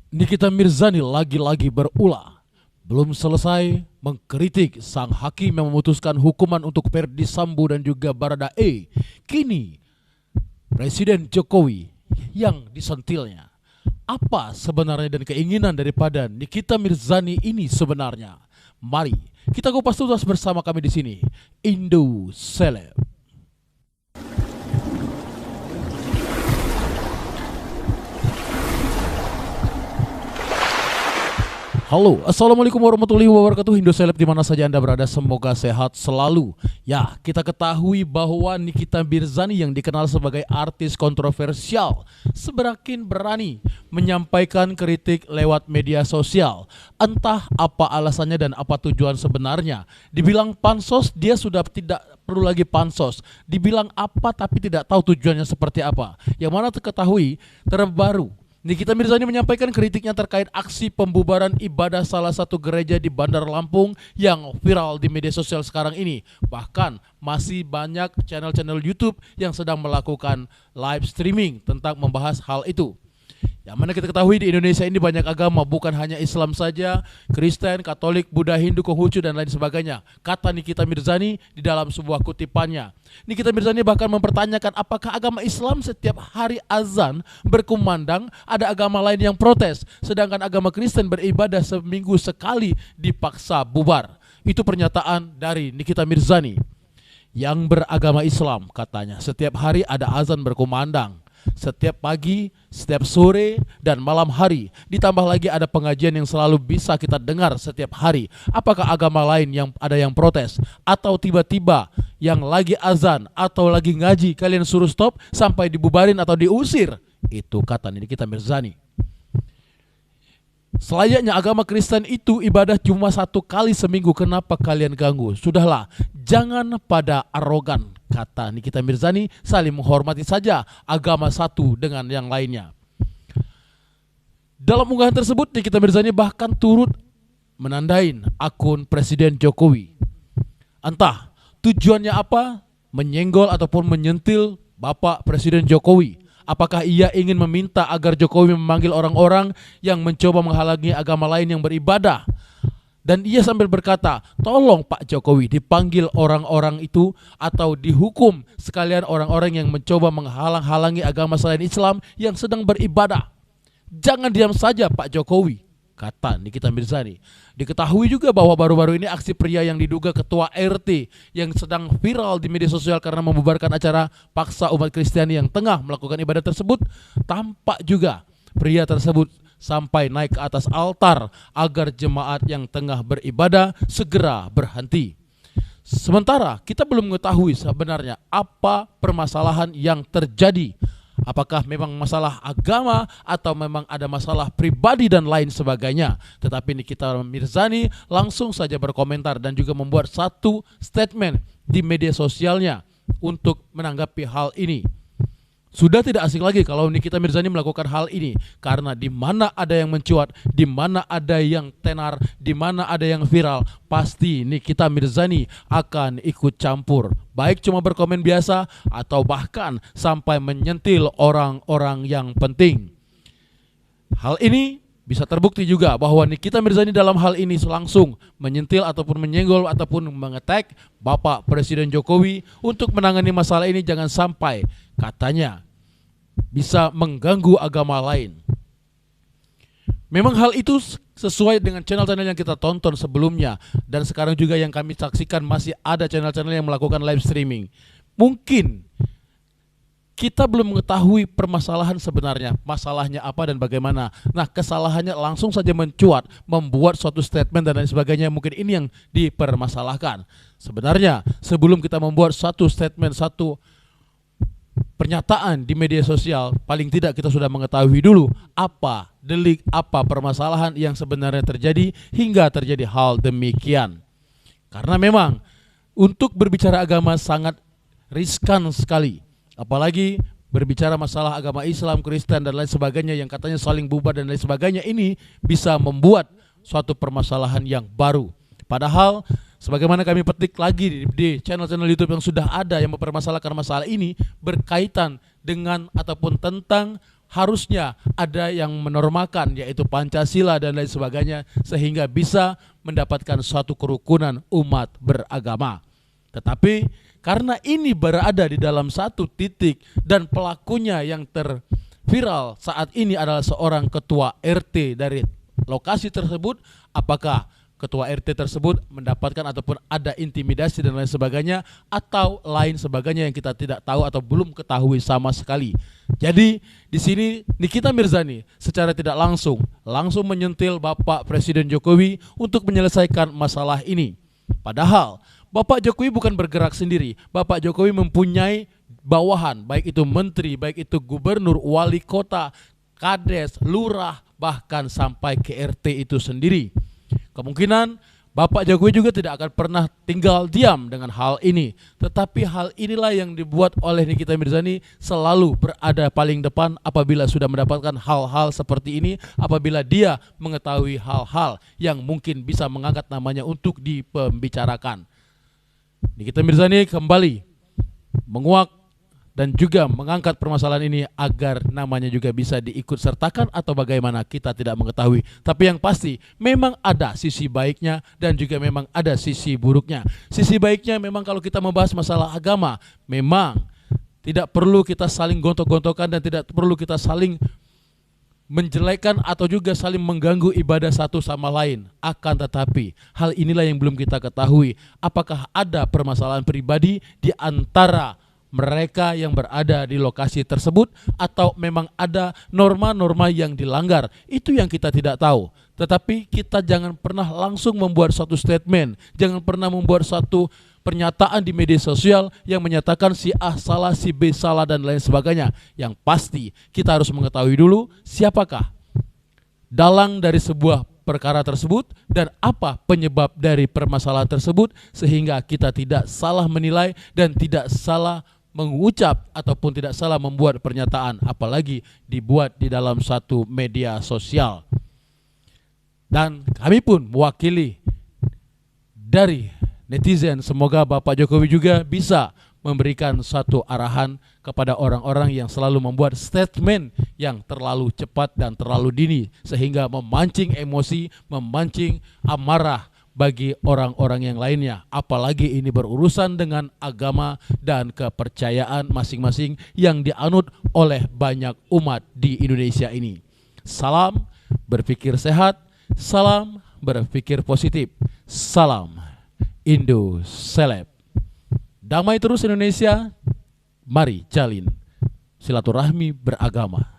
Nikita Mirzani lagi-lagi berulah. Belum selesai mengkritik sang hakim yang memutuskan hukuman untuk Ferdy Sambo dan juga Baradae. Kini Presiden Jokowi yang disentilnya. Apa sebenarnya dan keinginan daripada Nikita Mirzani ini sebenarnya? Mari kita kupas tuntas bersama kami di sini, Indo Celeb. Halo, assalamualaikum warahmatullahi wabarakatuh. Indo Celeb di mana saja Anda berada, semoga sehat selalu. Ya, kita ketahui bahwa Nikita Mirzani yang dikenal sebagai artis kontroversial semakin berani menyampaikan kritik lewat media sosial. Entah apa alasannya dan apa tujuan sebenarnya. Dibilang pansos, dia sudah tidak perlu lagi pansos. Dibilang apa tapi tidak tahu tujuannya seperti apa. Yang mana terketahui terbaru Nikita Mirzani menyampaikan kritiknya terkait aksi pembubaran ibadah salah satu gereja di Bandar Lampung yang viral di media sosial sekarang ini. Bahkan masih banyak channel-channel YouTube yang sedang melakukan live streaming tentang membahas hal itu. Yang mana kita ketahui di Indonesia ini banyak agama, bukan hanya Islam saja, Kristen, Katolik, Buddha, Hindu, Konghucu dan lain sebagainya. Kata Nikita Mirzani di dalam sebuah kutipannya. Nikita Mirzani bahkan mempertanyakan apakah agama Islam setiap hari azan berkumandang, ada agama lain yang protes, sedangkan agama Kristen beribadah seminggu sekali dipaksa bubar. Itu pernyataan dari Nikita Mirzani. Yang beragama Islam katanya setiap hari ada azan berkumandang, setiap pagi, setiap sore, dan malam hari. Ditambah lagi ada pengajian yang selalu bisa kita dengar setiap hari. Apakah agama lain yang ada yang protes? Atau tiba-tiba yang lagi azan atau lagi ngaji kalian suruh stop sampai dibubarin atau diusir? Itu kata Nikita Mirzani. Selayaknya agama Kristen itu ibadah cuma satu kali seminggu, kenapa kalian ganggu? Sudahlah, jangan pada arogan, kata Nikita Mirzani, saling menghormati saja agama satu dengan yang lainnya. Dalam unggahan tersebut, Nikita Mirzani bahkan turut menandain akun Presiden Jokowi. Entah tujuannya apa, menyenggol ataupun menyentil Bapak Presiden Jokowi. Apakah ia ingin meminta agar Jokowi memanggil orang-orang yang mencoba menghalangi agama lain yang beribadah? Dan ia sambil berkata, tolong Pak Jokowi dipanggil orang-orang itu atau dihukum sekalian orang-orang yang mencoba menghalang-halangi agama selain Islam yang sedang beribadah. Jangan diam saja Pak Jokowi, kata Nikita Mirzani. Diketahui juga bahwa baru-baru ini aksi pria yang diduga ketua RT yang sedang viral di media sosial karena membubarkan acara paksa umat Kristiani yang tengah melakukan ibadah tersebut, tampak juga pria tersebut sampai naik ke atas altar agar jemaat yang tengah beribadah segera berhenti. Sementara kita belum mengetahui sebenarnya apa permasalahan yang terjadi. Apakah memang masalah agama atau memang ada masalah pribadi dan lain sebagainya. Tetapi Nikita Mirzani langsung saja berkomentar dan juga membuat satu statement di media sosialnya untuk menanggapi hal ini. Sudah tidak asing lagi kalau Nikita Mirzani melakukan hal ini, karena di mana ada yang mencuat, di mana ada yang tenar, di mana ada yang viral, pasti Nikita Mirzani akan ikut campur. Baik cuma berkomen biasa atau bahkan sampai menyentil orang-orang yang penting. Hal ini bisa terbukti juga bahwa Nikita Mirzani dalam hal ini langsung menyentil ataupun menyenggol ataupun mengetek Bapak Presiden Jokowi untuk menangani masalah ini, jangan sampai katanya bisa mengganggu agama lain. Memang hal itu sesuai dengan channel-channel yang kita tonton sebelumnya, dan sekarang juga yang kami saksikan masih ada channel-channel yang melakukan live streaming. Mungkin kita belum mengetahui permasalahan sebenarnya, masalahnya apa dan bagaimana. Nah, kesalahannya langsung saja mencuat, membuat suatu statement dan lain sebagainya. Mungkin ini yang dipermasalahkan. Sebenarnya sebelum kita membuat satu statement, satu pernyataan di media sosial, paling tidak kita sudah mengetahui dulu apa delik, apa permasalahan yang sebenarnya terjadi hingga terjadi hal demikian. Karena memang untuk berbicara agama sangat riskan sekali. Apalagi berbicara masalah agama Islam, Kristen dan lain sebagainya yang katanya saling bubar dan lain sebagainya, ini bisa membuat suatu permasalahan yang baru. Padahal sebagaimana kami petik lagi di channel-channel YouTube yang sudah ada yang mempermasalahkan masalah ini berkaitan dengan ataupun tentang harusnya ada yang menormalkan, yaitu Pancasila dan lain sebagainya, sehingga bisa mendapatkan suatu kerukunan umat beragama. Tetapi karena ini berada di dalam satu titik dan pelakunya yang terviral saat ini adalah seorang ketua RT dari lokasi tersebut, apakah ketua RT tersebut mendapatkan ataupun ada intimidasi dan lain sebagainya, atau lain sebagainya yang kita tidak tahu atau belum ketahui sama sekali. Jadi di sini Nikita Mirzani secara tidak langsung menyentil Bapak Presiden Jokowi untuk menyelesaikan masalah ini. Padahal Bapak Jokowi bukan bergerak sendiri. Bapak Jokowi mempunyai bawahan, baik itu menteri, baik itu gubernur, wali kota, kades, lurah, bahkan sampai ke RT itu sendiri. Kemungkinan Bapak Jokowi juga tidak akan pernah tinggal diam dengan hal ini. Tetapi hal inilah yang dibuat oleh Nikita Mirzani selalu berada paling depan apabila sudah mendapatkan hal-hal seperti ini, apabila dia mengetahui hal-hal yang mungkin bisa mengangkat namanya untuk dipembicarakan. Nikita Mirzani kembali menguak dan juga mengangkat permasalahan ini agar namanya juga bisa diikut sertakan atau bagaimana kita tidak mengetahui. Tapi yang pasti memang ada sisi baiknya dan juga memang ada sisi buruknya. Sisi baiknya memang kalau kita membahas masalah agama, memang tidak perlu kita saling gontok-gontokan dan tidak perlu kita saling menjelekkan atau juga saling mengganggu ibadah satu sama lain. Akan tetapi hal inilah yang belum kita ketahui. Apakah ada permasalahan pribadi di antara mereka yang berada di lokasi tersebut, atau memang ada norma-norma yang dilanggar? Itu yang kita tidak tahu. Tetapi kita jangan pernah langsung membuat suatu statement, jangan pernah membuat suatu pernyataan di media sosial yang menyatakan si A salah, si B salah dan lain sebagainya. Yang pasti kita harus mengetahui dulu siapakah dalang dari sebuah perkara tersebut dan apa penyebab dari permasalahan tersebut, sehingga kita tidak salah menilai dan tidak salah mengucap ataupun tidak salah membuat pernyataan, apalagi dibuat di dalam satu media sosial. Dan kami pun mewakili dari netizen, semoga Bapak Jokowi juga bisa memberikan satu arahan kepada orang-orang yang selalu membuat statement yang terlalu cepat dan terlalu dini, sehingga memancing emosi, memancing amarah bagi orang-orang yang lainnya. Apalagi ini berurusan dengan agama dan kepercayaan masing-masing yang dianut oleh banyak umat di Indonesia ini. Salam berpikir sehat, salam berpikir positif, salam Indo Celeb. Damai terus Indonesia, mari jalin silaturahmi beragama.